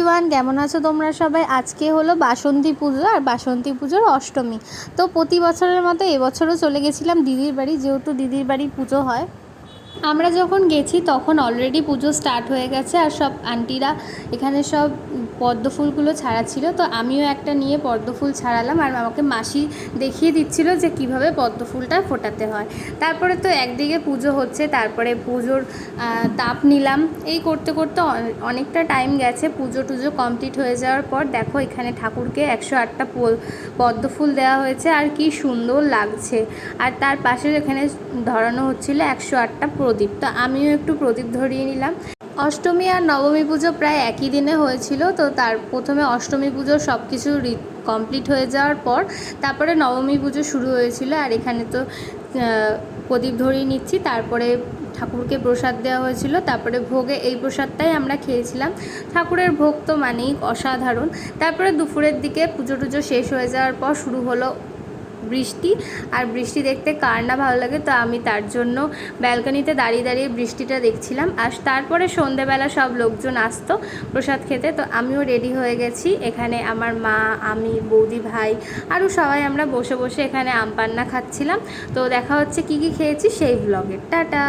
Everyone, কেমন আছো তোমরা সবাই? আজকে হলো বাসন্তী পুজো আর বাসন্তী পুজোর অষ্টমী। তো প্রতি বছরের মতো এবছরও চলে গেছিলাম দিদির বাড়ি, যেহেতু দিদির বাড়ি পুজো হয়। আমরা যখন গেছি তখন অলরেডি পুজো স্টার্ট হয়ে গেছে আর সব আন্টিরা এখানে সব পদ্ম ফুলগুলো ছাড়া ছিল। তো আমিও একটা নিয়ে পদ্ম ফুল ছাড়ালাম আর আমাকে মাসি দেখিয়ে দিচ্ছিল যে কিভাবে পদ্ম ফুলটা ফোটাতে হয়। তারপরে তো একদিকে পুজো হচ্ছে, তারপরে পুজোর তাপ নিলাম। এই করতে করতে অনেকটা টাইম গেছে। পুজো টুজো কমপ্লিট হয়ে যাওয়ার পর দেখো এখানে ঠাকুরকে 108টা পদ্ম ফুল দেওয়া হয়েছে আর কি সুন্দর লাগছে। আর তার পাশে এখানে ধরানো হচ্ছিল 108টা প্রদীপ। তো আমিও একটু প্রদীপ ধরিয়ে নিলাম। অষ্টমী আর নবমী পুজো প্রায় একই দিনে হয়েছিল। তো তার প্রথমে অষ্টমী পুজো সব কিছু কমপ্লিট হয়ে যাওয়ার পর তারপরে নবমী পুজো শুরু হয়েছিল। আর এখানে তো প্রদীপ ধরিয়ে নিচ্ছি, তারপরে ঠাকুরকে প্রসাদ দেওয়া হয়েছিল। তারপরে ভোগে এই প্রসাদটাই আমরা খেয়েছিলাম। ঠাকুরের ভোগ তো মানেই অসাধারণ। তারপরে দুপুরের দিকে পুজো টুজো শেষ হয়ে যাওয়ার পর শুরু হলো বৃষ্টি। আর বৃষ্টি দেখতে কার না ভালো লাগে। তো আমি তার জন্য ব্যালকনিতে দাঁড়িয়ে দাঁড়িয়ে বৃষ্টিটা দেখছিলাম। আর তারপরে সন্ধেবেলা সব লোকজন আসতো প্রসাদ খেতে। তো আমিও রেডি হয়ে গেছি। এখানে আমার মা, আমি, বৌদি, ভাই আরও সবাই আমরা বসে বসে এখানে আম পান্না খাচ্ছিলাম। তো দেখা হচ্ছে কি কি খেয়েছি সেই ব্লগে। টাটা।